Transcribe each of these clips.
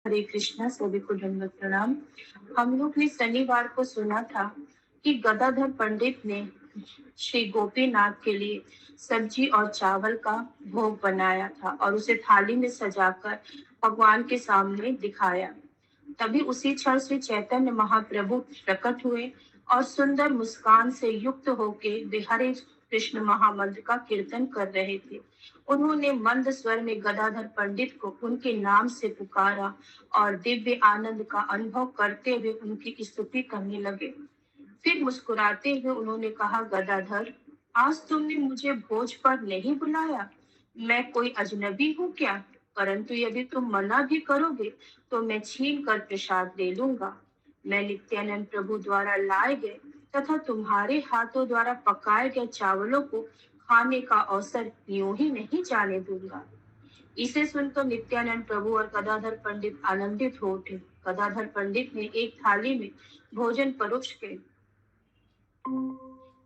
हरे कृष्णा, सभी को दंडवत प्रणाम। हम लोग ने शनिवार को सुना था कि गदाधर पंडित ने श्री गोपीनाथ के लिए सब्जी और चावल का भोग बनाया था और उसे थाली में सजाकर भगवान के सामने दिखाया। तभी उसी क्षण से चैतन्य महाप्रभु प्रकट हुए और सुंदर मुस्कान से युक्त होके वे हरे कृष्ण महामंत्र का कीर्तन कर रहे थे। उन्होंने मंद स्वर में गदाधर पंडित को उनके नाम से पुकारा और दिव्य आनंद का अनुभव करते हुए उनकी स्तुति करने लगे। फिर मुस्कुराते हुए उन्होंने कहा, गदाधर, आज तुमने मुझे भोज पर नहीं बुलाया। मैं कोई अजनबी हूँ क्या? परंतु यदि तुम मना भी करोगे तो मैं छीन कर प्रसाद ले लूंगा। मैं नित्यानंद प्रभु द्वारा लाए गए तथा तुम्हारे हाथों द्वारा पकाए गए चावलों को खाने का अवसर यूं ही नहीं जाने दूंगा। इसे सुनकर नित्यानंद प्रभु और गदाधर पंडित आनंदित हो उठे। गदाधर पंडित ने एक थाली में भोजन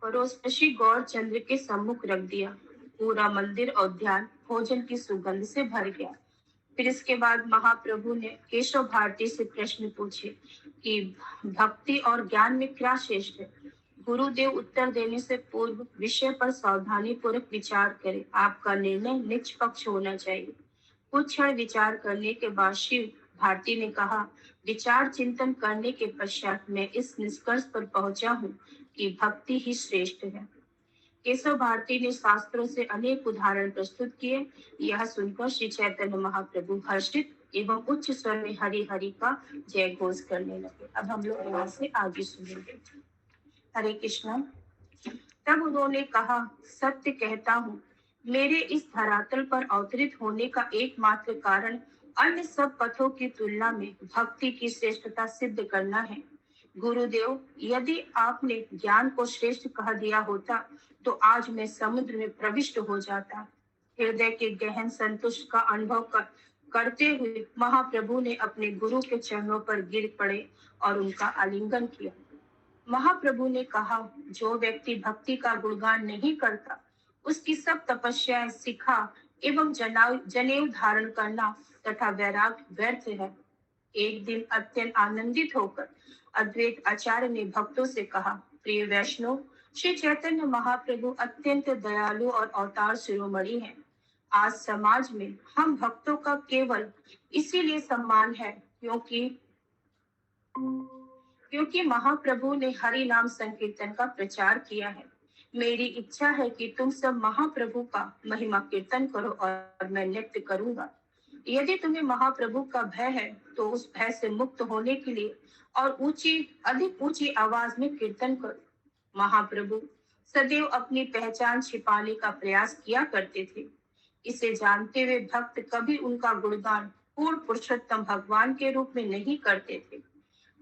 परोस ऋषि गौर चंद्र के सम्मुख रख दिया। पूरा मंदिर और ध्यान भोजन की सुगंध से भर गया। फिर इसके बाद महाप्रभु ने केशव भारती से प्रश्न पूछे कि भक्ति और ज्ञान में क्या श्रेष्ठ है। गुरुदेव उत्तर देने से पूर्व विषय पर सावधानी पूर्वक विचार करें। आपका निर्णय निष्पक्ष होना चाहिए। कुछ क्षण विचार करने के बाद शिव भारती ने कहा, विचार चिंतन करने के पश्चात मैं इस निष्कर्ष पर पहुंचा हूँ कि भक्ति ही श्रेष्ठ है। केशव भारती ने शास्त्रों से अनेक उदाहरण प्रस्तुत किए। यह सुनकर श्री चैतन्य महाप्रभु हर्षित एवं उच्च स्वर में हरि हरि का जय घोष करने लगे। अब हम लोग यहाँ से आगे सुनेंगे। हरे कृष्णा। तब उन्होंने कहा, सत्य कहता हूँ, मेरे इस धरातल पर अवतरित होने का एकमात्र कारण अन्य सब पथों की तुलना में भक्ति की श्रेष्ठता सिद्ध करना है। गुरुदेव, यदि आपने ज्ञान को श्रेष्ठ कह दिया होता तो आज मैं समुद्र में प्रविष्ट हो जाता। हृदय के गहन संतुष्ट का अनुभव करते हुए महाप्रभु ने अपने गुरु के चरणों पर गिर पड़े और उनका आलिंगन किया। महाप्रभु ने कहा, जो व्यक्ति भक्ति का गुणगान नहीं करता उसकी सब तपस्याएं, शिखा एवं जनेऊ धारण करना तथा वैराग्य व्यर्थ है। एक दिन अत्यंत आनंदित होकर अद्वैत आचार्य ने भक्तों से कहा, प्रिय वैष्णव, श्री चैतन्य महाप्रभु अत्यंत दयालु और अवतार शिरोमणि हैं। आज समाज में हम भक्तों का केवल इसीलिए सम्मान है क्योंकि महाप्रभु ने हरि नाम संकीर्तन का प्रचार किया है। मेरी इच्छा है कि तुम सब महाप्रभु का महिमा कीर्तन करो और मैं नृत्य करूंगा। यदि तुम्हें महाप्रभु का भय है तो उस भय से मुक्त होने के लिए और अधिक ऊंची आवाज में कीर्तन करो। महाप्रभु सदैव अपनी पहचान छिपाने का प्रयास किया करते थे। इसे जानते हुए भक्त कभी उनका गुणगान पूर्ण पुरुषोत्तम भगवान के रूप में नहीं करते थे।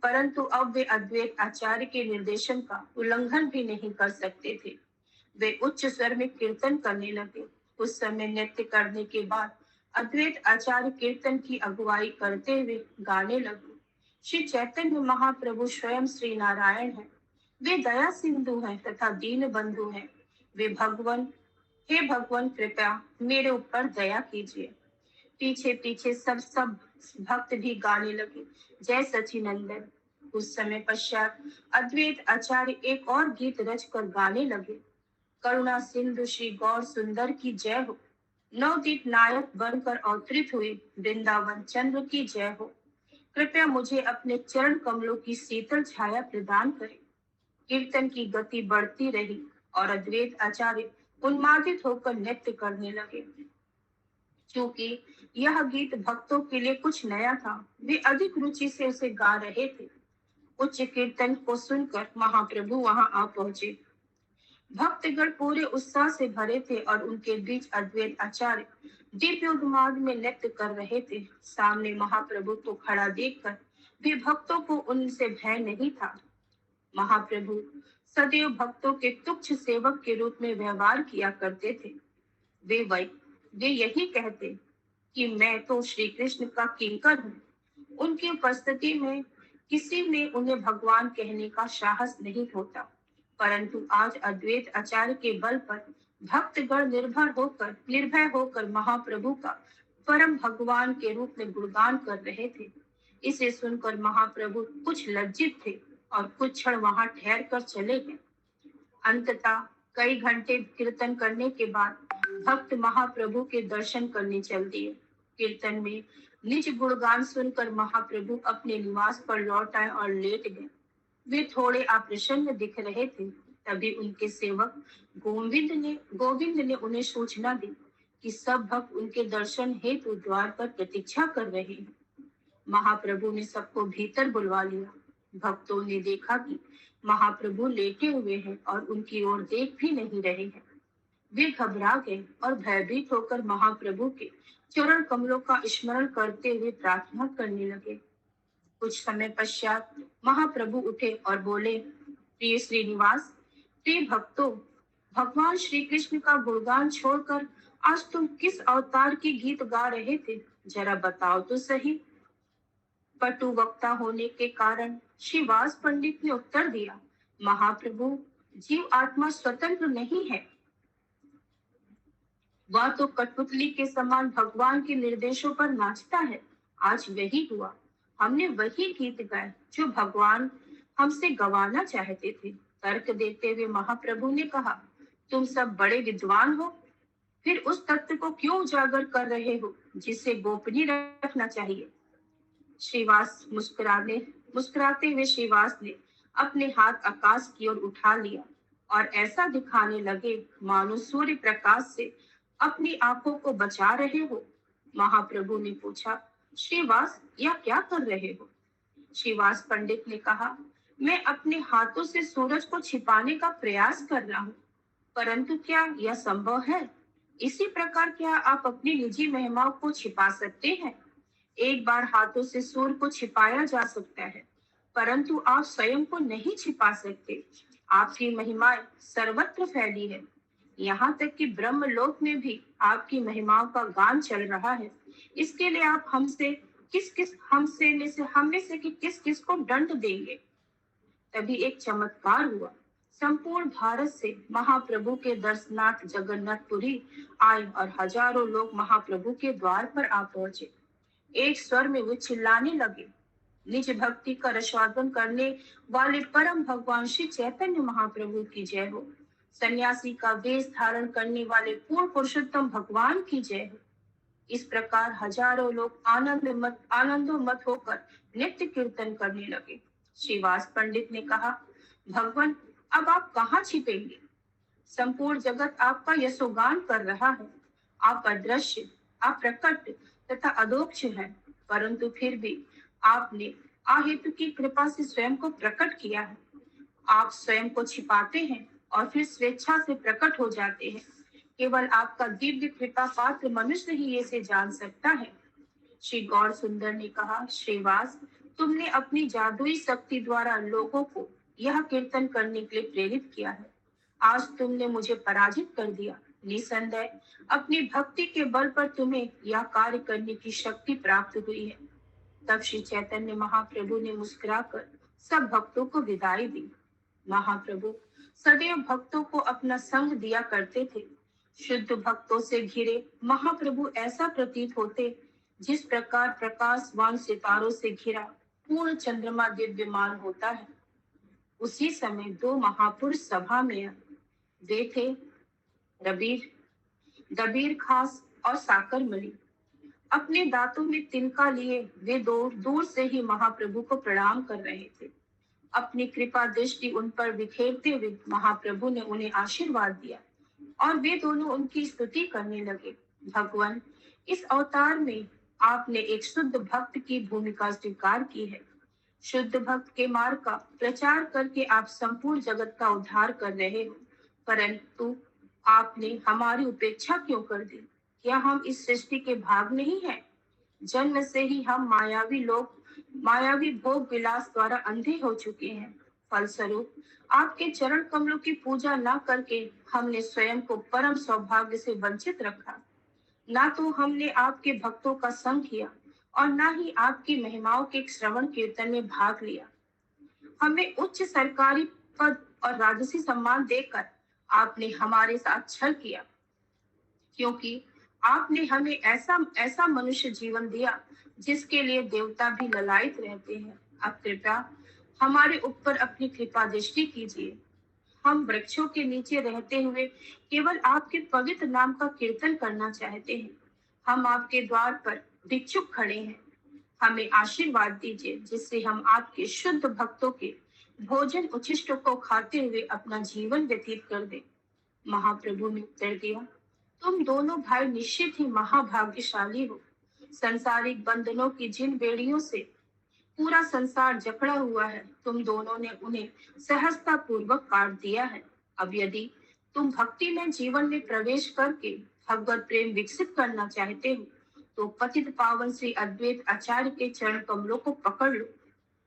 परंतु अब वे अद्वैत आचार्य के निर्देशन का उल्लंघन भी नहीं कर सकते थे। वे उच्च स्वर में कीर्तन करने लगे। उस समय नृत्य करने के बाद अद्वैत आचार्य कीर्तन की अगुवाई करते हुए गाने लगे। श्री चैतन्य महाप्रभु स्वयं श्री नारायण हैं। वे दया सिंधु हैं तथा दीन बंधु हैं। वे भगवान, हे भगवान, कृपया मेरे ऊपर दया कीजिए। पीछे पीछे सब भक्त भी गाने लगे, जय सचिनंदन। कुछ समय पश्चात अद्वैत आचार्य एक और गीत रच कर गाने लगे, करुणा सिंधु श्री गौर सुंदर की जय हो। नवदीप नायक बनकर अवतरित हुए वृंदावन चंद्र की जय हो। कृपया मुझे अपने चरण कमलों की शीतल छाया प्रदान करें। कीर्तन की गति बढ़ती रही और अद्वैत आचार्य उन्मादित होकर नृत्य करने लगे। क्योंकि यह गीत भक्तों के लिए कुछ नया था, वे अधिक रुचि से उसे गा रहे थे। उच्च कीर्तन को सुनकर महाप्रभु वहां आ पहुंचे। भक्तगण पूरे उत्साह से भरे थे और उनके बीच अद्वैत आचार्य दिव्य उन्माद में नृत्य कर रहे थे। सामने महाप्रभु को खड़ा देखकर भी भक्तों को उनसे भय नहीं था। महाप्रभु सदैव भक्तों के तुच्छ सेवक के रूप में व्यवहार किया करते थे। वे वही वे यही कहते कि मैं तो श्री कृष्ण का किंकर हूँ। उनकी उपस्थिति में किसी में उन्हें भगवान कहने का साहस नहीं होता। परंतु आज अद्वैत आचार्य के बल पर भक्तगण निर्भय होकर महाप्रभु का परम भगवान के रूप में गुणगान कर रहे थे। इसे सुनकर महाप्रभु कुछ लज्जित थे और कुछ क्षण वहां ठहर कर चले गए। अंततः कई घंटे कीर्तन करने के बाद भक्त महाप्रभु के दर्शन करने चल दिए। कीर्तन में निज गुणगान सुनकर महाप्रभु अपने निवास पर लौट आए और लेट गए। वे थोड़े अप्रसन्न दिख रहे थे। तभी उनके सेवक गोविंद ने उन्हें सूचना दी कि सब भक्त उनके दर्शन हेतु द्वार पर प्रतीक्षा कर रहे हैं। महाप्रभु ने सबको भीतर बुलवा लिया। भक्तों ने देखा कि महाप्रभु लेटे हुए हैं और उनकी ओर देख भी नहीं रहे हैं। वे घबरा गए और भयभीत होकर महाप्रभु के चरण कमलों का स्मरण करते हुए प्रार्थना करने लगे। कुछ समय पश्चात महाप्रभु उठे और बोले, प्रिय श्रीनिवास, प्रिय भक्तों, भगवान श्री कृष्ण का गुणगान छोड़कर आज तुम किस अवतार के गीत गा रहे थे, जरा बताओ तो सही। पटु वक्ता होने के कारण श्रीवास पंडित ने उत्तर दिया, महाप्रभु, जीव आत्मा स्वतंत्र नहीं है। वह तो कठपुतली के समान भगवान के निर्देशों पर नाचता है। आज वही हुआ। हमने वही गीत गाए जो भगवान हमसे गवाना चाहते थे। तर्क देते हुए महाप्रभु ने कहा, तुम सब बड़े विद्वान हो, फिर उस तत्व को क्यों उजागर कर रहे हो जिसे गोपनीय रखना चाहिए। श्रीवास मुस्कुराते हुए श्रीवास ने अपने हाथ आकाश की ओर उठा लिया और ऐसा दिखाने लगे मानो सूर्य प्रकाश से अपनी आंखों को बचा रहे हो। महाप्रभु ने पूछा, श्रीवास, यह क्या कर रहे हो। श्रीवास पंडित ने कहा, मैं अपने हाथों से सूरज को छिपाने का प्रयास कर रहा हूँ, परंतु क्या यह संभव है। इसी प्रकार क्या आप अपनी निजी महिमाओं को छिपा सकते हैं। एक बार हाथों से सूर्य को छिपाया जा सकता है, परंतु आप स्वयं को नहीं छिपा सकते। आपकी महिमाएं सर्वत्र फैली है। यहाँ तक कि ब्रह्मलोक में भी आपकी महिमाओं का गान चल रहा है। इसके लिए आप हम में से किस किस को दंड देंगे। तभी एक चमत्कार हुआ। संपूर्ण भारत से महाप्रभु के दर्शनार्थ जगन्नाथपुरी आए और हजारों लोग महाप्रभु के द्वार पर आ पहुंचे। एक स्वर में वे चिल्लाने लगे, निज भक्ति का रसास्वादन करने वाले परम भगवान श्री चैतन्य महाप्रभु की जय हो। सन्यासी का वेश धारण करने वाले पूर्ण पुरुषोत्तम भगवान की जय हो। इस प्रकार हजारों लोग आनंदोन्मत्त होकर नित्य कीर्तन करने लगे। श्रीवास पंडित ने कहा, भगवान, अब आप कहाँ छिपेंगे। संपूर्ण जगत आपका यशोगान कर रहा है। आप अदृश्य, आप प्रकट तथा अदोक्ष है, परंतु फिर भी आपने अहेतु की कृपा से स्वयं को प्रकट किया है। आप स्वयं को छिपाते हैं और फिर स्वेच्छा से प्रकट हो जाते हैं। केवल आपका दिव्य कृपा पात्र मनुष्य ही इसे जान सकता है। श्री गौर सुंदर ने कहा, श्रीवास, तुमने अपनी जादुई शक्ति द्वारा लोगों को यह कीर्तन करने के लिए प्रेरित किया है। आज तुमने मुझे पराजित कर दिया। निसंदेह अपनी भक्ति के बल पर तुम्हें यह कार्य करने की शक्ति प्राप्त हुई है। तब श्री चैतन्य महाप्रभु ने मुस्कुराकर सब भक्तों को विदाई दी। महाप्रभु सदैव भक्तों को अपना संग दिया करते थे। शुद्ध भक्तों से घिरे महाप्रभु ऐसा प्रतीत होते जिस प्रकार प्रकाशवान सितारों से घिरा पूर्ण चंद्रमा दिव्यमान होता है। उसी समय दो महापुरुष सभा में आए। वे थे दबीर खास और साकर मणि। अपने दांतों में तिनका लिए वे दूर से ही महाप्रभु को प्रणाम कर रहे थे। अपनी कृपा दृष्टि उन पर बिखेरते हुए महाप्रभु ने उन्हें आशीर्वाद दिया और वे दोनों उनकी स्तुति करने लगे। भगवान, इस अवतार में आपने एक शुद्ध भक्त की भूमिका स्वीकार की है। शुद्ध भक्त के मार्ग का प्रचार करके आप संपूर्ण जगत का उद्धार कर रहे हो, परंतु आपने हमारी उपेक्षा क्यों कर दी। क्या हम इस सृष्टि के भाग नहीं हैं? जन्म से ही हम मायावी भोग विलास द्वारा अंधे हो चुके हैं। फलस्वरूप आपके चरण कमलों की पूजा न करके हमने स्वयं को परम सौभाग्य से वंचित रखा। ना तो हमने आपके भक्तों का संग किया और ना ही आपकी महिमाओं के श्रवण कीर्तन में भाग लिया। हमें उच्च सरकारी पद और राजसी सम्मान देकर आपने हमारे साथ छल किया, क्योंकि आपने हमें ऐसा ऐसा मनुष्य जीवन दिया जिसके लिए देवता भी ललायित रहते हैं। अब कृपया हमारे ऊपर अपनी कृपा दृष्टि कीजिए। हम वृक्षों के नीचे रहते हुए केवल आपके पवित्र नाम का कीर्तन करना चाहते हैं। हम आपके द्वार पर भिक्षुक खड़े हैं। हमें आशीर्वाद दीजिए जिससे हम आपके शुद्ध भक्तों के भोजन उच्छिष्ट को खाते हुए अपना जीवन व्यतीत कर दें। महाप्रभु ने उत्तर दिया, तुम दोनों भाई निश्चित ही महाभाग्यशाली हो। संसारिक बंधनों की जिन बेड़ियों से पूरा संसार जकड़ा हुआ है, तुम दोनों ने उन्हें सहजता पूर्वक काट दिया है। अब यदि तुम भक्ति में जीवन में प्रवेश करके भगवत प्रेम विकसित करना चाहते हो, तो पतित पावन श्री अद्वैत आचार्य के चरण कमलों को पकड़ लो।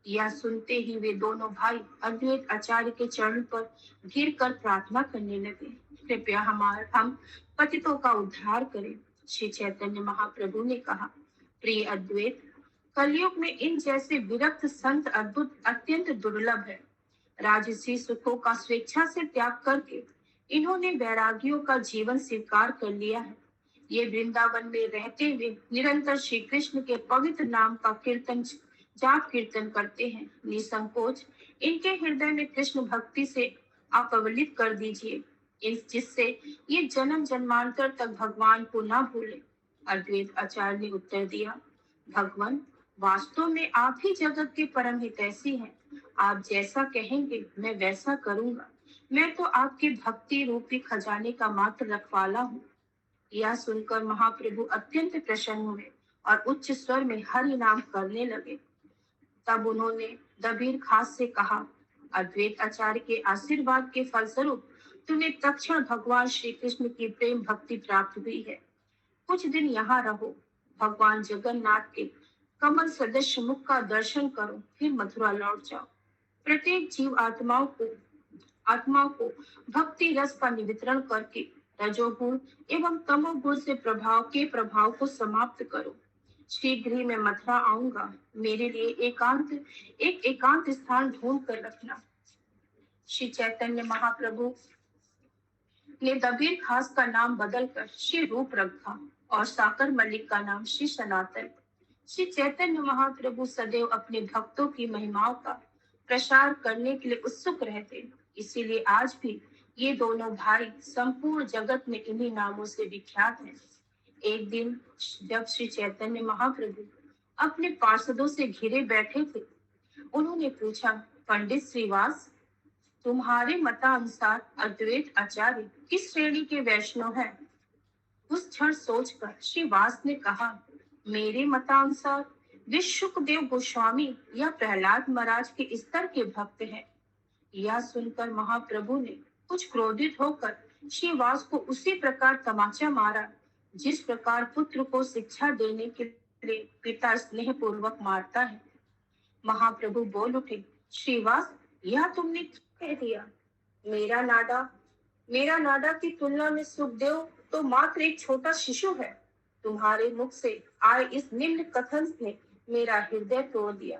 यह सुनते ही वे दोनों भाई अद्वैत आचार्य के चरण पर गिर कर प्रार्थना करने लगे, कृपया हम पतितों का उद्धार करें। श्री चैतन्य महाप्रभु ने कहा, प्रिय अद्वैत, कलयुग में इन जैसे विरक्त संत अद्भुत अत्यंत दुर्लभ है। राजसी सुखों का स्वेच्छा से त्याग करके इन्होंने वैरागियों का जीवन स्वीकार कर लिया है। ये वृंदावन में रहते हुए निरंतर श्री कृष्ण के पवित्र नाम का जाप कीर्तन करते हैं। निसंकोच इनके हृदय में कृष्ण भक्ति से अपवलित कर दीजिए, जिससे ये जन्म जन्मांतर तक भगवान को ना भूले। अद्वैत आचार्य ने उत्तर दिया, भगवान, वास्तव में आप ही जगत के परम हितैषी हैं। आप जैसा कहेंगे मैं वैसा करूंगा। मैं तो आपकी भक्ति रूपी खजाने का मात्र रखवाला हूँ। यह सुनकर महाप्रभु अत्यंत प्रसन्न हुए और उच्च स्वर में हरि नाम करने लगे। तब उन्होंने दबीर खास से कहा, अद्वैत आचार्य के आशीर्वाद के फलस्वरूप तुम्हें तत्क्षण भगवान श्री कृष्ण की प्रेम भक्ति प्राप्त हुई है। कुछ दिन यहाँ रहो, भगवान जगन्नाथ के कमल सदृश मुख का दर्शन करो, फिर मथुरा लौट जाओ। प्रत्येक जीव आत्मा को भक्ति रस का निवितरण करके रजोगुण एवं तमोगुण से प्रभाव को समाप्त करो। शीघ्र ही मैं मथुरा आऊंगा। मेरे लिए एक एकांत स्थान ढूंढ कर रखना। श्री चैतन्य महाप्रभु ने दबीर खास का नाम बदलकर श्री रूप रखा और साकर मलिक का नाम श्री सनातन। श्री चैतन्य महाप्रभु सदैव अपने भक्तों की महिमाओं का प्रसार करने के लिए उत्सुक रहते, इसीलिए आज भी ये दोनों भाई संपूर्ण जगत में इन्हीं नामों से विख्यात हैं। एक दिन जब श्री चैतन्य महाप्रभु अपने पार्षदों से घिरे बैठे थे, उन्होंने पूछा, पंडित श्रीवास, तुम्हारे मतानुसार अद्वैत आचार्य किस श्रेणी के वैष्णव हैं? उस क्षण सोचकर श्री वास ने कहा, मेरे मतानुसार वे शुकदेव गोस्वामी या प्रहलाद महाराज के स्तर के भक्त हैं। यह सुनकर महाप्रभु ने कुछ क्रोधित होकर श्री वास को उसी प्रकार तमाचा मारा जिस प्रकार पुत्र को शिक्षा देने के लिए पिता स्नेह पूर्वक मारता है। महाप्रभु बोल उठे, श्रीवास, यह तुमने क्या कह दिया? मेरा नाडा मेरा नाडा की तुलना में सुखदेव तो मात्र एक छोटा शिशु है। तुम्हारे मुख से आए इस निम्न कथन ने मेरा हृदय तोड़ दिया।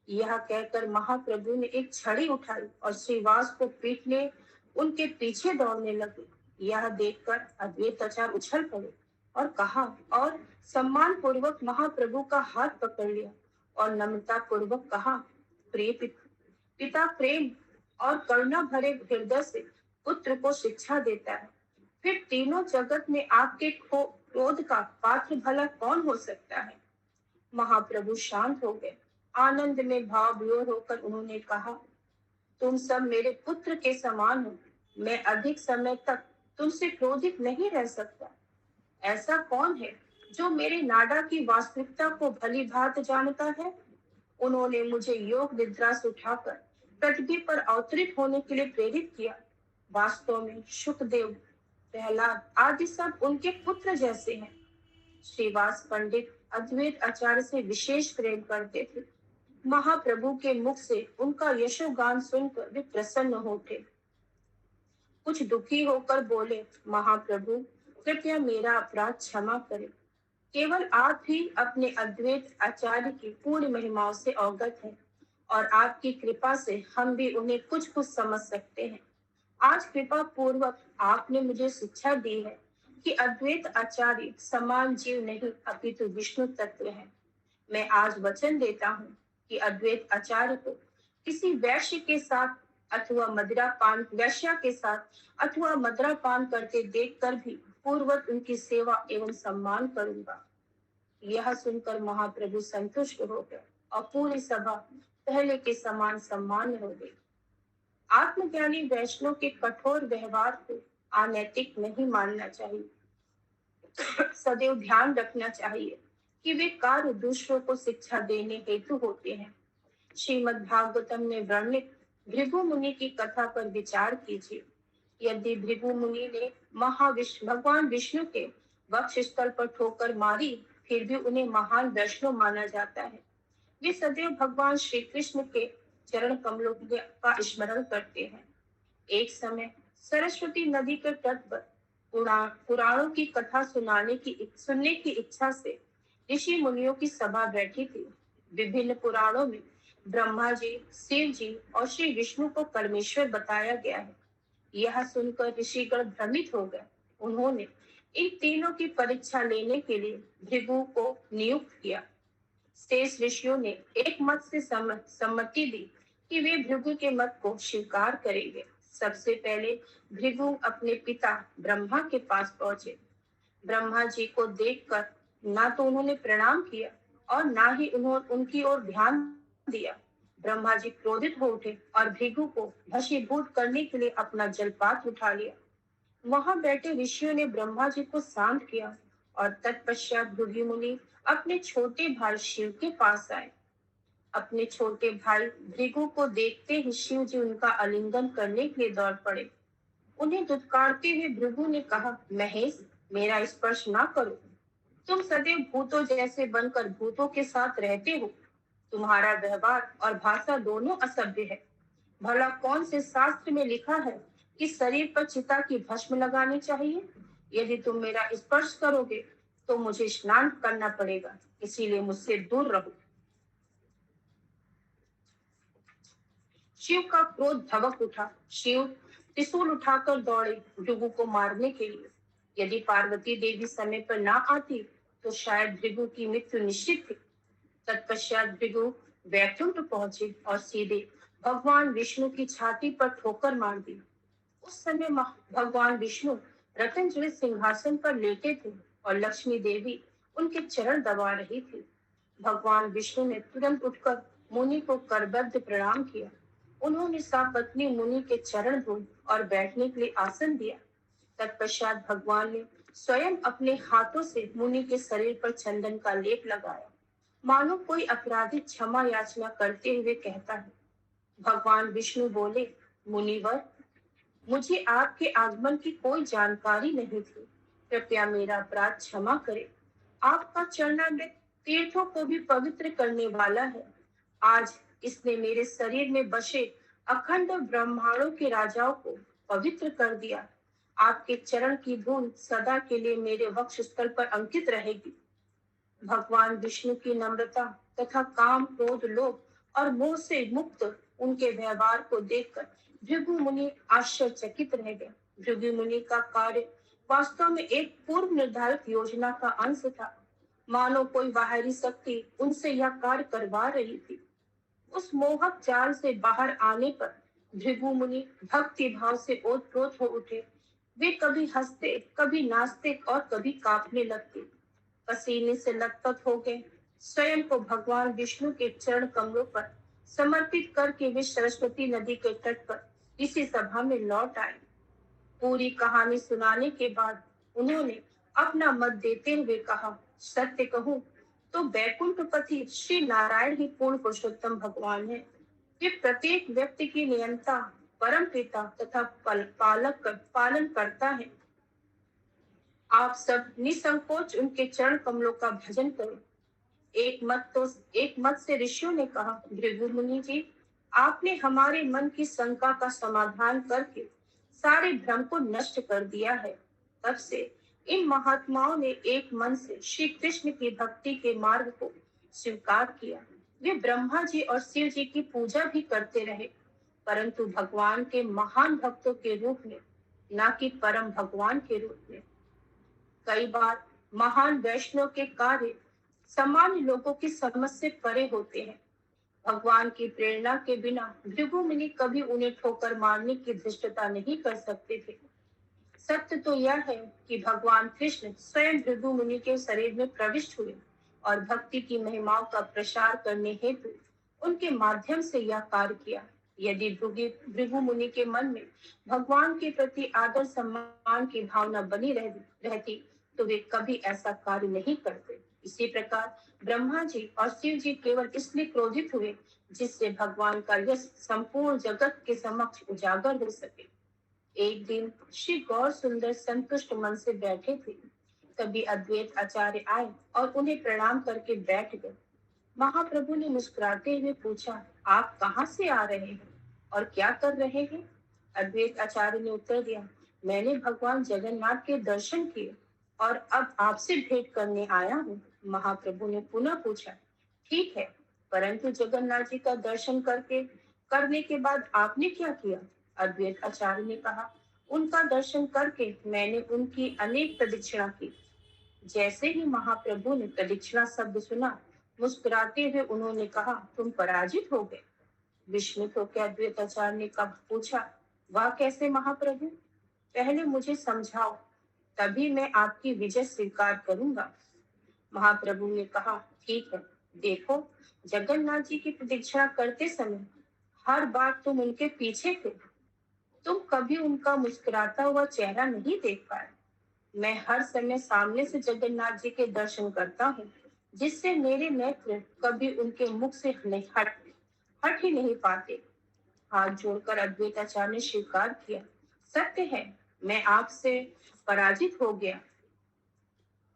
यह कहकर महाप्रभु ने एक छड़ी उठाई और श्रीवास को पीटने उनके पीछे दौड़ने लगे। यह देखकर अद्वैत आचार्य उछल पड़े और सम्मान पूर्वक महाप्रभु का हाथ पकड़ लिया और नम्रता पूर्वक कहा, पिता प्रेम और करुणा भरे हृदय से पुत्र को शिक्षा देता है। फिर तीनों जगत में आपके क्रोध का पात्र भला कौन हो सकता है? महाप्रभु शांत हो गए। आनंद में भाव विभोर होकर उन्होंने कहा, तुम सब मेरे पुत्र के समान हो। मैं अधिक समय तक तुमसे क्रोधित नहीं रह सकता। ऐसा कौन है जो मेरे नाडा की वास्तविकता को भली भांति जानता है? उन्होंने मुझे योग निद्रा से उठाकर पृथ्वी पर अवतरित होने के लिए प्रेरित किया। वास्तव में शुकदेव, प्रहलाद आदि सब उनके पुत्र जैसे हैं। श्रीवास पंडित अद्वैत आचार्य से विशेष प्रेम करते थे। महाप्रभु के मुख से उनका यशोगान सुनकर वे प्रसन्न हो उठे। कुछ दुखी होकर बोले, महाप्रभु, कृपया मेरा अपराध क्षमा करें। केवल आप ही अपने अद्वैत आचार्य की पूर्ण महिमाओं से अवगत हैं और आपकी कृपा से हम भी उन्हें कुछ समझ सकते हैं। आज कृपा पूर्वक आपने मुझे शिक्षा दी है कि अद्वैत आचार्य समान जीव नहीं अपितु विष्णु तत्व है। मैं आज वचन देता हूँ कि अद्वैत आचार्य को किसी वैश्य के साथ अथवा मदिरा पान वैश्या के साथ अथवा मदिरा पान करते देखकर भी पूर्वत उनकी सेवा एवं सम्मान करूंगा। यह सुनकर महाप्रभु संतुष्ट हो गए और पूरी सभा पहले के समान सम्मान हो गई। आत्मज्ञानी वैष्णव के कठोर व्यवहार को अनैतिक नहीं मानना चाहिए। सदैव ध्यान रखना चाहिए कि वे कार्य दूसरों को शिक्षा देने हेतु होते हैं। श्रीमद् भागवतम में वर्णित भृगु मुनि की कथा पर विचार कीजिए। यदि भृगु मुनि ने भगवान विष्णु के वक्ष स्थल पर ठोकर मारी, फिर भी उन्हें महान वैष्णव माना जाता है। वे सदैव भगवान श्री कृष्ण के चरण कमलों का स्मरण करते हैं। एक समय सरस्वती नदी के तट पर पुराणों की कथा सुनने की इच्छा से ऋषि मुनियों की सभा बैठी थी। विभिन्न पुराणों में ब्रह्मा जी, शिव जी और श्री विष्णु को परमेश्वर बताया गया है। यह सुनकर ऋषिगण भ्रमित हो गए। उन्होंने इन तीनों की परीक्षा लेने के लिए भृगु को नियुक्त किया। शेष ऋषियों ने एक मत से सम्मति दी कि वे भृगु के मत को स्वीकार करेंगे। सबसे पहले भृगु अपने पिता ब्रह्मा के पास पहुंचे। ब्रह्मा जी को देखकर ना तो उन्होंने प्रणाम किया और ना ही उन्होंने उनकी ओर ध्यान दिया। ब्रह्मा जी क्रोधित हो उठे और भृगु को भस्मीभूत करने के लिए अपना जलपात्र उठा लिया। वहां बैठे ऋषियों ने ब्रह्मा जी को शांत किया और तत्पश्चात भृगु मुनि अपने छोटे भाई शिव के पास आए। अपने छोटे भाई भृगु को देखते ही शिव जी उनका आलिंगन करने के लिए दौड़ पड़े। उन्हें दुत्कारते हुए भृगु ने कहा, महेश, मेरा स्पर्श ना करो। तुम सदैव भूतों जैसे बनकर भूतों के साथ रहते हो। तुम्हारा व्यवहार और भाषा दोनों असभ्य है। भला कौन से शास्त्र में लिखा है कि शरीर पर चिता की भस्म लगानी चाहिए? यदि तुम मेरा स्पर्श करोगे तो मुझे स्नान करना पड़ेगा, इसीलिए मुझसे दूर रहो। शिव का क्रोध भड़क उठा। शिव त्रिशूल उठाकर दौड़े भृगु को मारने के लिए। यदि पार्वती देवी समय पर ना आती तो शायद भृगु की मृत्यु निश्चित थी। तत्पश्चात भृगु वैकुंठ पहुंचे और सीधे भगवान विष्णु की छाती पर ठोकर मार दी। उस समय भगवान विष्णु रत्नजड़ित सिंहासन पर लेटे थे और लक्ष्मी देवी उनके चरण दबा रही थी। भगवान विष्णु ने तुरंत उठकर मुनि को करबद्ध प्रणाम किया। उन्होंने सापत्नी मुनि के चरण धोए और बैठने के लिए आसन दिया। तत्पश्चात भगवान ने स्वयं अपने हाथों से मुनि के शरीर पर चंदन का लेप लगाया, मानो कोई अपराधी क्षमा याचना करते हुए कहता है। भगवान विष्णु बोले, मुनिवर, मुझे आपके आगमन की कोई जानकारी नहीं थी। कृपया मेरा अपराध क्षमा करें। आपका चरणामृत तीर्थों को भी पवित्र करने वाला है। आज इसने मेरे शरीर में बसे अखंड ब्रह्मांडों के राजाओं को पवित्र कर दिया। आपके चरण की धूल सदा के लिए मेरे वक्ष स्थल पर अंकित रहेगी। भगवान विष्णु की नम्रता तथा काम, क्रोध, लोभ और मोह से मुक्त उनके व्यवहार को देखकर भृगु मुनि आश्चर्यचकित रह गए। भृगु मुनि का कार्य वास्तव में एक पूर्व निर्धारित योजना का अंश था। मानो कोई बाहरी शक्ति उनसे यह कार्य करवा रही थी। उस मोहक जाल से बाहर आने पर भृगु मुनि भक्ति भाव से ओतप्रोत हो उठे। वे कभी हंसते, कभी नाचते और कभी कांपने लगते। पसीने से लथपथ हो गए। स्वयं को भगवान विष्णु के चरण कमलों पर समर्पित करके वे सरस्वती नदी के तट पर इसी सभा में लौट आए। पूरी कहानी सुनाने के बाद उन्होंने अपना मत देते हुए कहा, सत्य कहूं तो वैकुंठपति श्री नारायण ही पूर्ण पुरुषोत्तम भगवान है। वे प्रत्येक व्यक्ति की नियंता, परम पिता तथा पालन करता है। आप सब निसंकोच उनके चरण कमलों का भजन करो। एक मत से ऋषियों ने कहा, भृगु मुनि जी, आपने हमारे मन की शंका का समाधान करके सारे भ्रम को नष्ट कर दिया है। तब से इन महात्माओं ने एक मन से श्री कृष्ण की भक्ति के मार्ग को स्वीकार किया। वे ब्रह्मा जी और शिव जी की पूजा भी करते रहे, परंतु भगवान के महान भक्तों के रूप में, ना कि परम भगवान के रूप में। कई बार महान वैष्णव के कार्य सामान्य लोगों की समझ से परे होते हैं। भगवान की प्रेरणा के बिना भृगु मुनि कभी उन्हें ठोकर मारने की धृष्टता नहीं कर सकते थे। सत्य तो यह है कि भगवान कृष्ण स्वयं भृगु मुनि के शरीर में प्रविष्ट हुए और भक्ति की महिमाओं का प्रसार करने हेतु उनके माध्यम से यह कार्य किया। यदि भृगु मुनि के मन में भगवान के प्रति आदर सम्मान की भावना बनी रहती तो वे कभी ऐसा कार्य नहीं करते। इसी प्रकार ब्रह्मा जी और शिव जी केवल इसलिए क्रोधित हुए जिससे भगवान का यश संपूर्ण जगत के समक्ष उजागर हो सके। एक दिन श्री गौर सुंदर संतुष्ट मन से बैठे थे। तभी अद्वैत आचार्य आए और उन्हें प्रणाम करके बैठ गए। महाप्रभु ने मुस्कुराते हुए पूछा, आप कहाँ से आ रहे हैं और क्या कर रहे हैं? अद्वैत आचार्य ने उत्तर दिया, मैंने भगवान जगन्नाथ के दर्शन किए और अब आपसे भेंट करने आया हूँ। महाप्रभु ने पुनः पूछा, ठीक है, परंतु जगन्नाथ जी का दर्शन करने के बाद आपने क्या किया? अद्वैत आचार्य ने कहा, उनका दर्शन करके मैंने उनकी अनेक प्रदक्षिणा की। जैसे ही महाप्रभु ने प्रदक्षिणा शब्द सुना, मुस्कुराते हुए उन्होंने कहा, तुम पराजित हो गए। विस्मित होकर अद्वैत आचार्य ने कब पूछा, वह कैसे महाप्रभु? पहले मुझे समझाओ, तभी मैं आपकी विजय स्वीकार करूंगा। महाप्रभु ने कहा, ठीक है, देखो, जगन्नाथ जी की प्रदक्षिणा करते समय हर बार तुम उनके पीछे थे। तुम कभी उनका मुस्कुराता हुआ चेहरा नहीं देख पाए। मैं हर समय सामने से जगन्नाथ जी के दर्शन करता हूँ, जिससे मेरे नेत्र कभी उनके मुख से नहीं हट ही नहीं पाते। हाथ जोड़कर अद्वैताचार्य ने स्वीकार किया, सत्य है, मैं आपसे पराजित हो गया।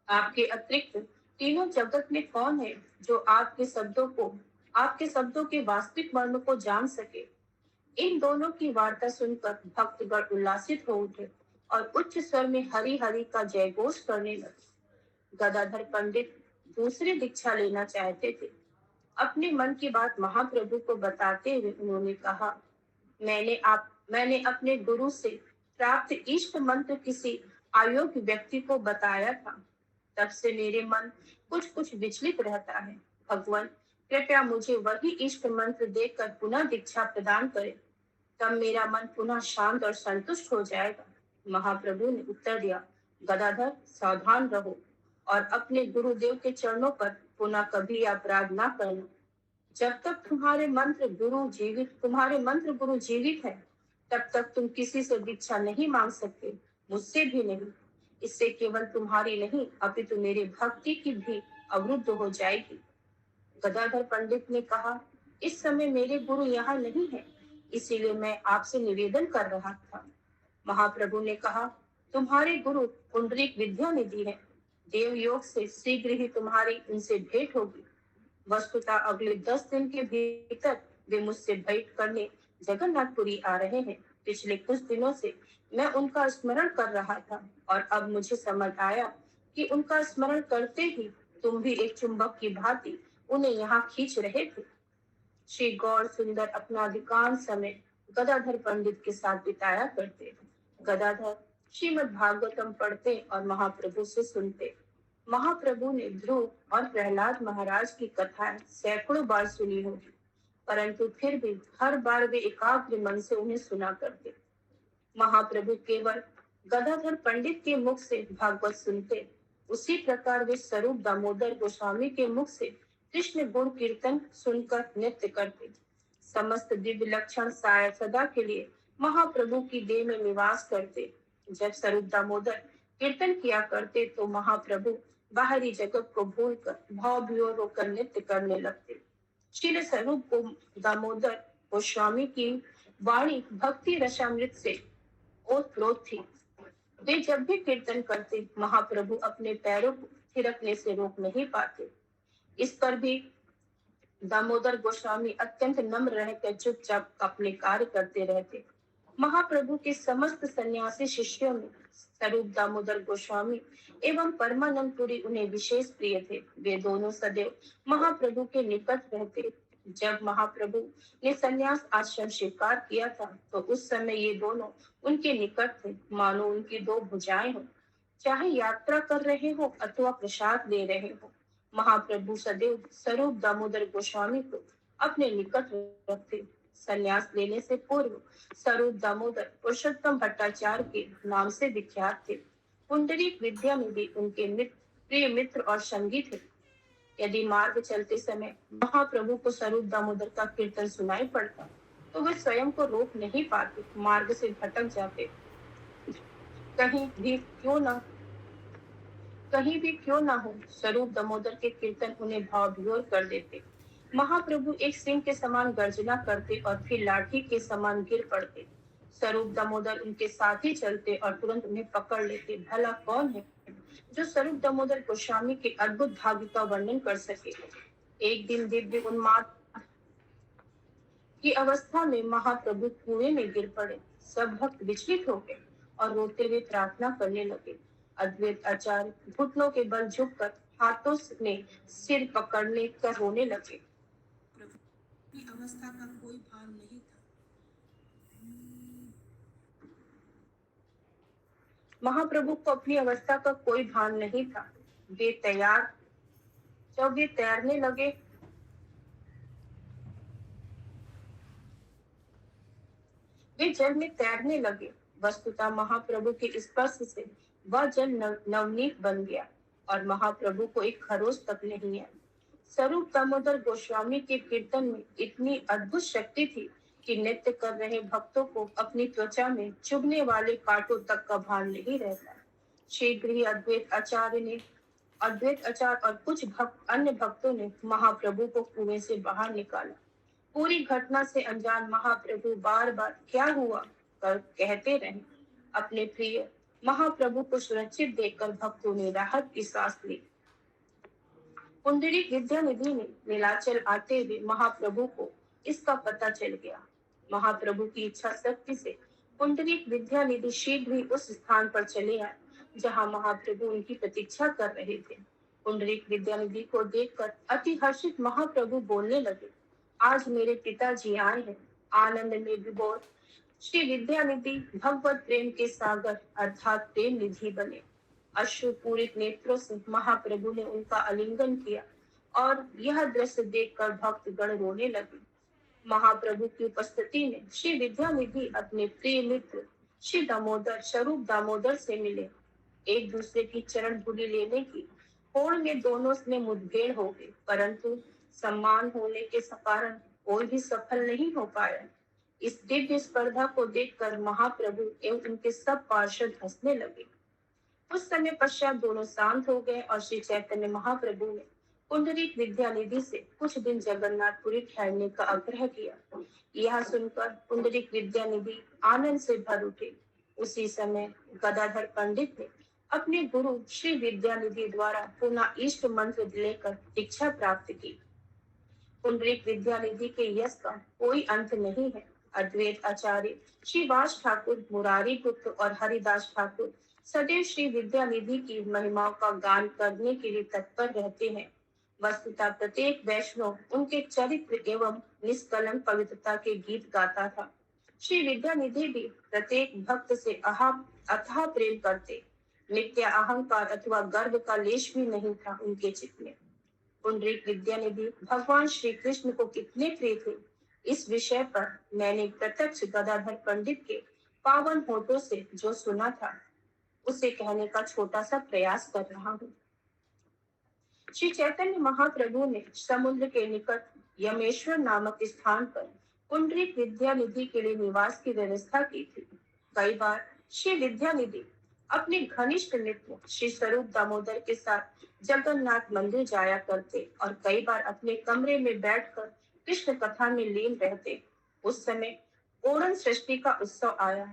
आपके अतिरिक्त तीनों जगत में कौन है जो आपके शब्दों के वास्तविक मर्म को जान सके? इन दोनों की वार्ता सुनकर भक्तगण उल्लासित हो उठे और उच्च स्वर में हरि हरि का जयघोष करने लगे। गदाधर पंडित दूसरी दीक्षा लेना चाहते थे। अपने मन की बात महाप्रभु को बताते हुए उन्होंने कहा, मैंने अपने गुरु से प्राप्त इष्ट मंत्र किसी अयोग्य व्यक्ति को बताया था। तब से मेरे मन कुछ कुछ विचलित रहता है। भगवान कृपया मुझे वही इष्ट मंत्र देकर पुनः दीक्षा प्रदान करें, तब मेरा मन पुनः शांत और संतुष्ट हो जाएगा। महाप्रभु ने उत्तर दिया, गदाधर, सावधान रहो और अपने गुरुदेव के चरणों पर पुनः कभी अपराध न करना। जब तक तुम्हारे मंत्र गुरु जीवित है, तब तक तुम किसी से दीक्षा नहीं मांग सकते, मुझसे भी नहीं। इससे केवल तुम्हारी नहीं, अपितु मेरे भक्ति की भी अवरुद्ध हो जाएगी। गदाधर पंडित ने कहा, इस समय मेरे गुरु यहाँ नहीं है, इसीलिए मैं आपसे निवेदन कर रहा था। महाप्रभु ने कहा, तुम्हारे गुरु पुंडरीक विद्या निधि है। देव योग से शीघ्र ही तुम्हारी उनसे भेंट होगी। वस्तुतः अगले 10 दिन के भीतर वे मुझसे भेंट करने जगन्नाथपुरी आ रहे हैं। पिछले कुछ दिनों से मैं उनका स्मरण कर रहा था और अब मुझे समझ आया कि उनका स्मरण करते ही तुम भी एक चुंबक की भांति उन्हें यहाँ खींच रहे थे। श्री गौर सुंदर अपना अधिकांश समय गदाधर पंडित के साथ बिताया करते। गदाधर श्रीमद् भागवतम पढ़ते और महाप्रभु से सुनते। महाप्रभु ने ध्रुव और प्रहलाद महाराज की कथाएं सैकड़ों बार सुनी होगी, परंतु फिर भी हर बार वे एकाग्र मन से उन्हें सुना करते। महाप्रभु केवल गदाधर पंडित के मुख से भागवत सुनते, उसी प्रकार वे स्वरूप दामोदर गोस्वामी के मुख से कृष्ण गुण कीर्तन सुनकर नृत्य करते। समस्त दिव्य लक्षण सदा के लिए महाप्रभु की देह में निवास करते। जब स्वरूप दामोदर कीर्तन किया करते तो महाप्रभु बाहरी जगत को भूलकर भाव विभोर होकर नृत्य करने लगते। श्री स्वरूप दामोदर गोस्वामी की वाणी भक्ति रसामृत से ओतप्रोत थी। वे जब भी कीर्तन करते, महाप्रभु अपने पैरों को थिरकने से रोक नहीं पाते। इस पर भी दामोदर गोस्वामी अत्यंत नम्र रहकर चुपचाप अपने कार्य करते रहते। महाप्रभु के समस्त सन्यासी शिष्यों में स्वरूप दामोदर गोस्वामी एवं परमानंद पुरी उन्हें विशेष प्रिय थे। वे दोनों सदैव महाप्रभु के निकट रहते। जब महाप्रभु ने संन्यास आश्रम स्वीकार किया था तो उस समय ये दोनों उनके निकट थे, मानो उनकी दो भुजाएं हों। चाहे यात्रा कर रहे हो अथवा प्रसाद ले रहे हो, महाप्रभु सदैव स्वरूप दामोदर गोस्वामी को अपने निकट रखते। संन्यास लेने से पूर्व स्वरूप दामोदर पुरुषोत्तम भट्टाचार्य के नाम से विख्यात थे। पुंडरीक विद्यानिधि उनके प्रिय मित्र और संगी थे। यदि मार्ग चलते समय महाप्रभु को स्वरूप दामोदर का कीर्तन सुनाई पड़ता, तो वे स्वयं को रोक नहीं पाते, मार्ग से भटक जाते। कहीं भी क्यों ना कहीं भी क्यों ना हो, स्वरूप दामोदर के कीर्तन उन्हें भावविभोर कर देते। महाप्रभु एक सिंह के समान गर्जना करते और फिर लाठी के समान गिर पड़ते। स्वरूप दामोदर उनके साथ ही चलते और तुरंत उन्हें पकड़ लेते। भला कौन है जो स्वरूप दामोदर गोस्वामी के अद्भुत भाग्य का वर्णन कर सके। एक दिन दिव्य उन्माद की अवस्था में महाप्रभु कुएं में गिर पड़े। सब भक्त विचलित हो गए और रोते हुए प्रार्थना करने लगे। अद्वैत आचार्य घुटनों के बल झुककर हाथों में सिर पकड़ने कर रोने लगे। प्रभु की अवस्था का कोई भान नहीं था। महाप्रभु को अपनी अवस्था का कोई भान नहीं था। जब वे तैरने लगे, वे जल में तैरने लगे। वस्तुतः महाप्रभु के स्पर्श से वह जल नवनीत बन गया और महाप्रभु को एक खरोच तक नहीं आया। स्वरूप दामोदर गोस्वामी के कीर्तन में इतनी अद्भुत शक्ति थी कि नृत्य कर रहे भक्तों को अपनी त्वचा में चुभने वाले कांटों तक का भान नहीं रहता। शीघ्र ही अद्वैत आचार्य और कुछ अन्य भक्तों ने महाप्रभु को कुएं से बाहर निकाला। पूरी घटना से अनजान महाप्रभु बार बार क्या हुआ कर कहते रहे। अपने प्रिय महाप्रभु को सुरक्षित देखकर भक्तों ने राहत की सांस ली। पुंडरीक विद्यानिधि ने नीलाचल आते हुए महाप्रभु को इसका पता चल गया। महाप्रभु की इच्छा शक्ति से पुंडरीक विद्यानिधि शीघ्र ही उस स्थान पर चले आए जहां महाप्रभु उनकी प्रतीक्षा कर रहे थे। पुंडरीक विद्यानिधि को देखकर अति हर्षित महाप्रभु बोलने लगे, आज मेरे पिताजी आए हैं। आनंद में विभोर श्री विद्यानिधि भगवत प्रेम के सागर अर्थात प्रेम निधि बने। अश्रुपूरित नेत्रों से महाप्रभु ने उनका आलिंगन किया और यह दृश्य देखकर भक्तगण रोने लगे। महाप्रभु की उपस्थिति में श्री विद्यानिधि अपने प्रिय मित्र श्री दामोदर स्वरूप दामोदर से मिले। एक दूसरे की चरण धूलि लेने की होड़ में दोनों में मुठभेड़ हो गई, परंतु सम्मान होने के कारण कोई भी सफल नहीं हो पाया। इस दिव्य स्पर्धा को देखकर महाप्रभु एवं उनके सब पार्षद हंसने लगे। उस समय पश्चात दोनों शांत हो गए और श्री चैतन्य महाप्रभु ने पुंडरीक विद्यानिधि से कुछ दिन जगन्नाथपुरी ठहरने का आग्रह किया। यह सुनकर पुंडरीक विद्यानिधि आनंद से भर उठे। उसी समय गदाधर पंडित ने अपने गुरु श्री विद्यानिधि द्वारा पुनः इष्ट मंत्र लेकर दीक्षा प्राप्त की। पुंडरीक विद्यानिधि के यश का कोई अंत नहीं है। अद्वैत आचार्य श्रीवास ठाकुर, मुरारी गुप्त और हरिदास ठाकुर सदैव श्री विद्यानिधि की महिमाओं का गान करने के लिए तत्पर रहते हैं। वस्तुतः प्रत्येक वैष्णव उनके चरित्र एवं निष्कलंक पवित्रता के गीत गाता था। श्री विद्यानिधि भी प्रत्येक भक्त से अथाह प्रेम करते। नित्य अहंकार अथवा गर्व का लेश भी नहीं था उनके चित्त में। पुंडरीक विद्यानिधि भगवान श्री कृष्ण को कितने प्रिय थे, इस विषय पर मैंने प्रत्यक्ष गदाधर पंडित के पावन होठों से जो सुना था, उसे कहने का छोटा सा प्रयास कर रहा हूँ। श्री चैतन्य महाप्रभु ने समुद्र के निकट यमेश्वर नामक स्थान पर पुंडरीक विद्यानिधि के लिए निवास की व्यवस्था की थी। कई बार श्री विद्यानिधि अपने घनिष्ठ मित्र श्री स्वरूप दामोदर के साथ जगन्नाथ मंदिर जाया करते और कई बार अपने कमरे में बैठकर कृष्ण कथा में लीन रहते। उस समय ओणम सृष्टि का उत्सव आया।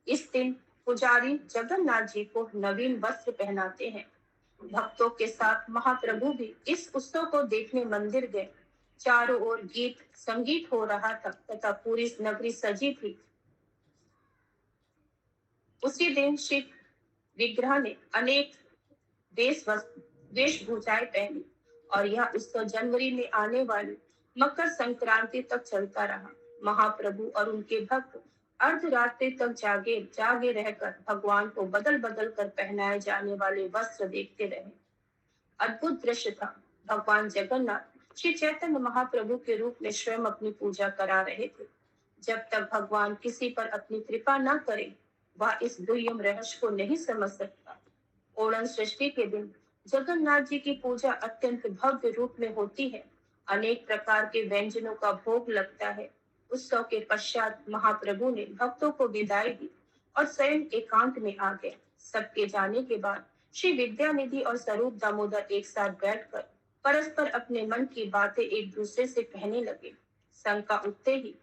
इस दिन पुजारी जगन्नाथ जी को नवीन वस्त्र पहनाते हैं। भक्तों के साथ महाप्रभु भी इस उत्सव को देखने मंदिर गए। चारों ओर गीत संगीत हो रहा था तथा पूरी नगरी सजी थी। उसी दिन शिव विग्रह ने अनेक वेशभूषाएं पहनी और यह उत्सव जनवरी में आने वाली मकर संक्रांति तक चलता रहा। महाप्रभु और उनके भक्त अर्धरात्रि तक जागे रहकर भगवान को बदल बदल कर पहनाए जाने वाले वस्त्र देखते रहे। अद्भुत दृश्य था। भगवान जगन्नाथ श्री चैतन्य महाप्रभु के रूप में स्वयं अपनी पूजा करा रहे थे। जब तक भगवान किसी पर अपनी कृपा न करे, वह इस दुर्यम रहस्य को नहीं समझ सकता। ओणम सृष्टि के दिन जगन्नाथ जी की पूजा अत्यंत भव्य रूप में होती है। अनेक प्रकार के व्यंजनों का भोग लगता है। उत्सव के पश्चात महाप्रभु ने भक्तों को विदाई दी और स्वयं एकांत में आ गए। सबके जाने के बाद श्री विद्यानिधि और स्वरूप दामोदर एक साथ बैठकर परस्पर अपने मन की बातें एक दूसरे से कहने लगे। शंका उठते ही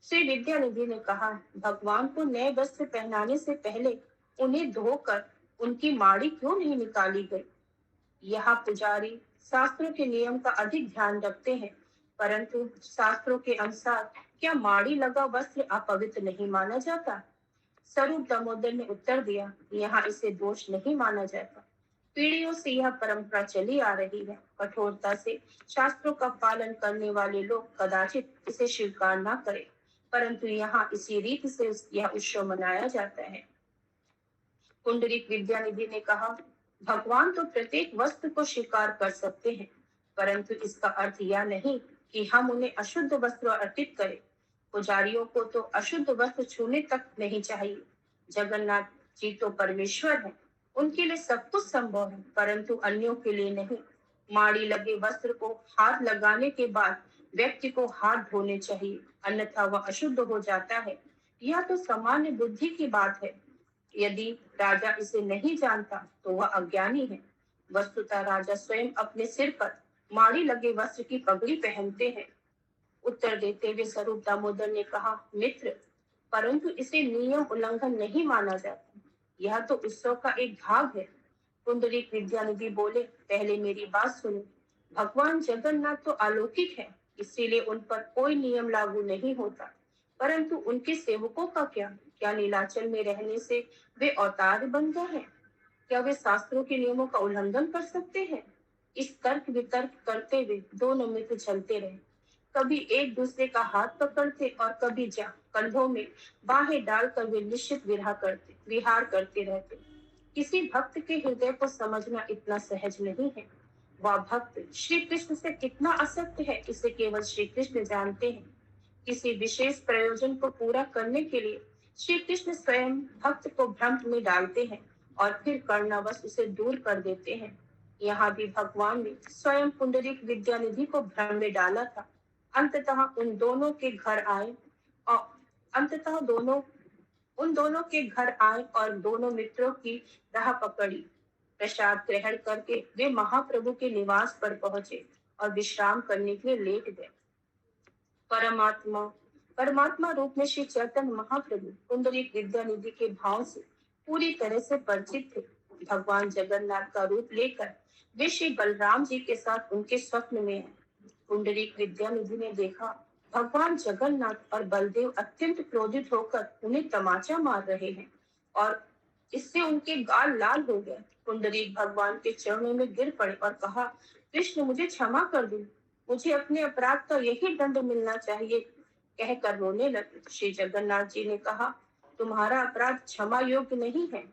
श्री विद्यानिधि ने कहा, भगवान को नए वस्त्र पहनाने से पहले उन्हें धोकर उनकी माड़ी क्यों नहीं निकाली गई? यहाँ पुजारी शास्त्रों के नियम का अधिक ध्यान रखते हैं, परंतु शास्त्रों के अनुसार क्या माड़ी लगा वस्त्र अपवित्र नहीं माना जाता? स्वरूप दामोदर ने उत्तर दिया, यहाँ इसे दोष नहीं माना जाता। पीढ़ियों से यह परंपरा चली आ रही है। कठोरता से शास्त्रों का पालन करने वाले लोग कदाचित इसे स्वीकार न करें, परंतु यहाँ इसी रीति से यह उत्सव मनाया जाता है। पुंडरीक विद्यानिधि ने कहा, भगवान तो प्रत्येक वस्तु को स्वीकार कर सकते हैं, परंतु इसका अर्थ यह नहीं कि हम उन्हें अशुद्ध वस्त्र अर्पित करें। पुजारियों को तो अशुद्ध वस्त्र छूने तक नहीं चाहिए। जगन्नाथ जी तो परमेश्वर है, उनके लिए सब कुछ संभव है, परंतु अन्यों के लिए नहीं। माड़ी लगे वस्त्र को हाथ लगाने के बाद व्यक्ति को हाथ धोने चाहिए, अन्यथा वह अशुद्ध हो जाता है। यह तो सामान्य बुद्धि की बात है। यदि राजा इसे नहीं जानता तो वह अज्ञानी है। वस्तुतः राजा स्वयं अपने सिर पर माड़ी लगे वस्त्र की पगड़ी पहनते हैं। उत्तर देते हुए स्वरूप दामोदर ने कहा, मित्र, परंतु इसे नियम उल्लंघन नहीं माना जाता। यह तो उत्सव का एक भाग है। पुंडरीक विद्यानिधि बोले, पहले मेरी बात सुनो। भगवान जगन्नाथ तो अलौकिक है, इसीलिए उन पर कोई नियम लागू नहीं होता, परंतु उनके सेवकों का क्या? क्या नीलाचल में रहने से वे अवतार बन गए हैं? क्या वे शास्त्रों के नियमों का उल्लंघन कर सकते हैं? इस तर्क वितर्क करते हुए दोनों मित्र चलते रहे। कभी एक दूसरे का हाथ पकड़ते और कभी कंधों में बाहें डालकर वे निश्चित विहार करते रहते। किसी भक्त के हृदय को समझना इतना सहज नहीं है। वह भक्त श्री कृष्ण से कितना आसक्त है, इसे केवल श्री कृष्ण जानते हैं। किसी विशेष प्रयोजन को पूरा करने के लिए श्री कृष्ण स्वयं भक्त को भ्रम में डालते हैं और फिर करनावश उसे दूर कर देते हैं। यहाँ भी भगवान ने स्वयं पुंडरीक विद्यानिधि को भ्रम में डाला था। अंततः उन दोनों के घर आए और अंततः दोनों उन दोनों के घर आए और दोनों मित्रों की राह पकड़ी। प्रसाद ग्रहण करके वे महाप्रभु के निवास पर पहुंचे और विश्राम करने के लिए लेट गए। परमात्मा परमात्मा रूप में श्री चैतन्य महाप्रभु पुंडरीक विद्यानिधि के भाव से पूरी तरह से परिचित थे। भगवान जगन्नाथ का रूप लेकर वे श्री बलराम जी के साथ उनके स्वप्न में आए। पुंडरीक विद्यानिधि ने देखा, भगवान जगन्नाथ और बलदेव अत्यंत क्रोधित होकर उन्हें तमाचा मार रहे हैं और इससे उनके गाल लाल हो गए। पुंडरीक भगवान के चरणों में गिर पड़े और कहा, कृष्ण, मुझे क्षमा कर दो, मुझे अपने अपराध का यही दंड मिलना चाहिए, कहकर रोने लगे। श्री जगन्नाथ जी ने कहा, तुम्हारा अपराध क्षमा योग्य नहीं है।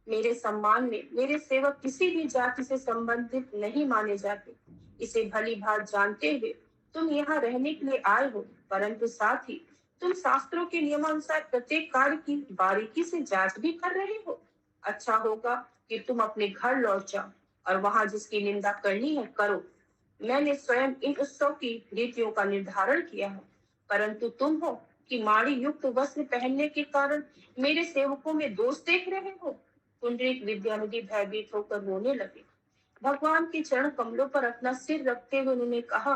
मेरे सम्मान में मेरे सेवक किसी भी जाति से संबंधित नहीं माने जाते। इसे भली भांति जानते हुए तुम यहाँ रहने के लिए आए हो, परंतु साथ ही तुम शास्त्रों के नियमानुसार प्रत्येक कार्य की बारीकी से जांच भी कर रहे हो। अच्छा होगा कि तुम अपने घर लौट जाओ और वहां जिसकी निंदा करनी है करो। मैंने स्वयं इन उत्सव की रीतियों का निर्धारण किया है, परंतु तुम हो कि माड़ी युक्त वस्त्र पहनने के कारण मेरे सेवकों में दोष देख रहे हो। पुंडरीक विद्यानिधि भयभीत होकर रोने लगे। भगवान के चरण कमलों पर अपना सिर रखते हुए उन्होंने कहा,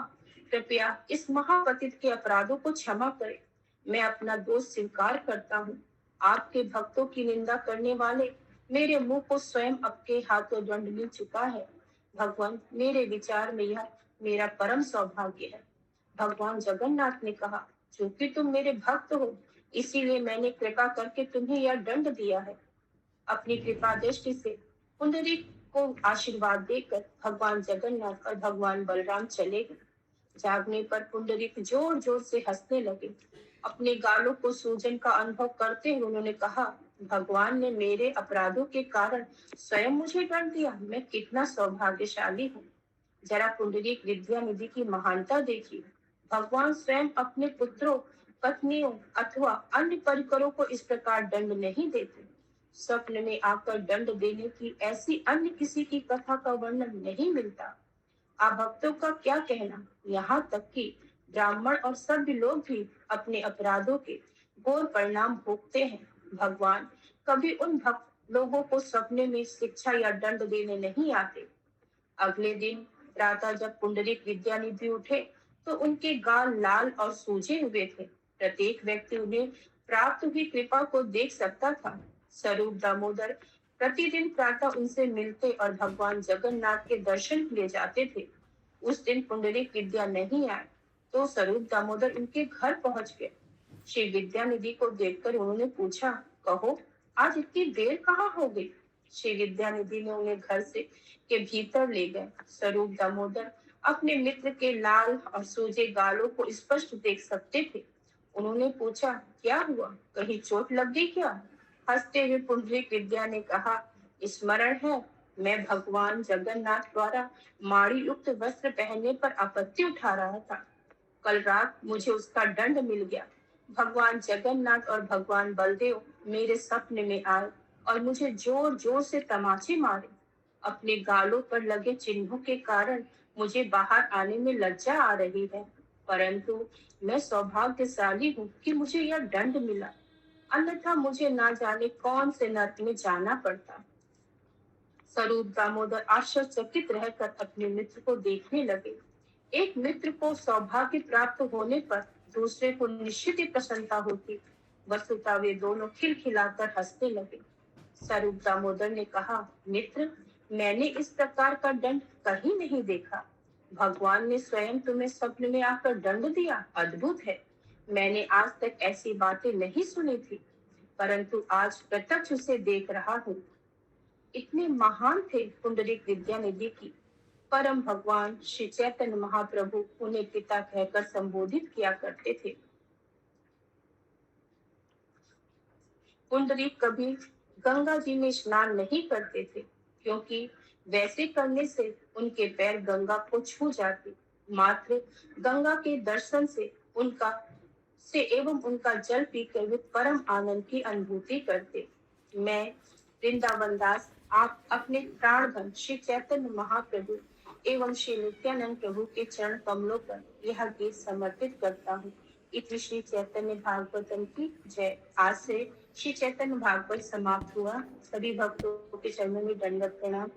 कृपया इस महापतित के अपराधों को क्षमा करें। मैं अपना दोष स्वीकार करता हूँ। आपके भक्तों की निंदा करने वाले मेरे मुंह को स्वयं आपके हाथों दंड मिल चुका है। भगवान, मेरे विचार में यह मेरा परम सौभाग्य है। भगवान जगन्नाथ ने कहा, क्योंकि तुम मेरे भक्त हो, इसीलिए मैंने कृपा करके तुम्हें यह दंड दिया है। अपनी कृपा दृष्टि से पुंडरीक को आशीर्वाद देकर भगवान जगन्नाथ और भगवान बलराम चले गए। जागने पर पुंडरीक जोर जोर से हंसने लगे। अपने गालों को सूजन का अनुभव करते हुए उन्होंने कहा, भगवान ने मेरे अपराधों के कारण स्वयं मुझे दंड दिया। मैं कितना सौभाग्यशाली हूँ। जरा पुंडरीक विद्यानिधि की महानता देखिए। भगवान स्वयं अपने पुत्रों, पत्नियों अथवा अन्य परिकरों को इस प्रकार दंड नहीं देते। स्वप्न में आकर दंड देने की ऐसी अन्य किसी की कथा का वर्णन नहीं मिलता। आप भक्तों का क्या कहना? यहाँ तक कि ब्राह्मण और सभ्य लोग भी अपने अपराधों के घोर परिणाम भोगते हैं। भगवान कभी उन भक्त लोगों को सपने में शिक्षा या दंड देने नहीं आते। अगले दिन प्रातः जब पुंडरीक विद्यानिधि उठे तो उनके गाल लाल और सूजे हुए थे। प्रत्येक व्यक्ति उन्हें प्राप्त हुई कृपा को देख सकता था। स्वरूप दामोदर प्रतिदिन प्रातः उनसे मिलते और भगवान जगन्नाथ के दर्शन के लिए जाते थे। उस दिन पुंडरीक विद्या नहीं आए तो स्वरूप दामोदर उनके घर पहुंच गए। श्री विद्यानिधि को देखकर उन्होंने पूछा, कहो आज इतनी देर कहाँ हो गई? श्री विद्यानिधि ने उन्हें घर से के भीतर ले गए। स्वरूप दामोदर अपने मित्र के लाल और सूजे गालों को स्पष्ट देख सकते थे। उन्होंने पूछा, क्या हुआ? कहीं चोट लग गई क्या? हंसते हुए पुंडरीक विद्या ने कहा, स्मरण है, मैं भगवान जगन्नाथ द्वारा माड़ी युक्त वस्त्र पहनने पर आपत्ति उठा रहा था। कल रात मुझे उसका दंड मिल गया। भगवान जगन्नाथ और भगवान बलदेव मेरे सपने में आए और मुझे जोर जोर से तमाचे मारे। अपने गालों पर लगे चिन्हों के कारण मुझे बाहर आने में लज्जा आ रही है, परंतु मैं सौभाग्यशाली हूँ कि मुझे यह दंड मिला, अन्यथा मुझे ना जाने कौन से नर्क में जाना पड़ता। स्वरूप दामोदर आश्चर्यचकित रहकर अपने मित्र को देखने लगे। एक मित्र को सौभाग्य प्राप्त होने पर दूसरे को निश्चित ही प्रसन्नता होती। वस्तुतः वे दोनों खिलखिलाकर हंसने लगे। स्वरूप दामोदर ने कहा, मित्र, मैंने इस प्रकार का दंड कहीं नहीं देखा। भगवान ने स्वयं तुम्हें स्वप्न में आकर दंड दिया, अद्भुत है। मैंने आज तक ऐसी बातें नहीं सुनी थी, परंतु आज प्रत्यक्ष उसे देख रहा हूँ। इतने महान थे पुंडरीक विद्यानिधि की परम भगवान श्री चैतन्य महाप्रभु उन्हें पिता कहकर संबोधित किया करते थे। पुंडरीक कभी गंगा जी में स्नान नहीं करते थे, क्योंकि वैसे करने से उनके पैर गंगा को छू जाते। मात्र गंगा के दर्शन से एवं उनका जल पीकर वे परम आनंद की अनुभूति करते। मैं वृंदावन दास आप अपने प्राणधन श्री चैतन्य महाप्रभु एवं श्री नित्यानंद प्रभु के चरण कमलों पर यह गीत समर्पित करता हूँ। इति श्री चैतन्य भागवतम की जय। आज से श्री चैतन्य भागवत समाप्त हुआ। सभी भक्तों के चरणों में दंडवत प्रणाम।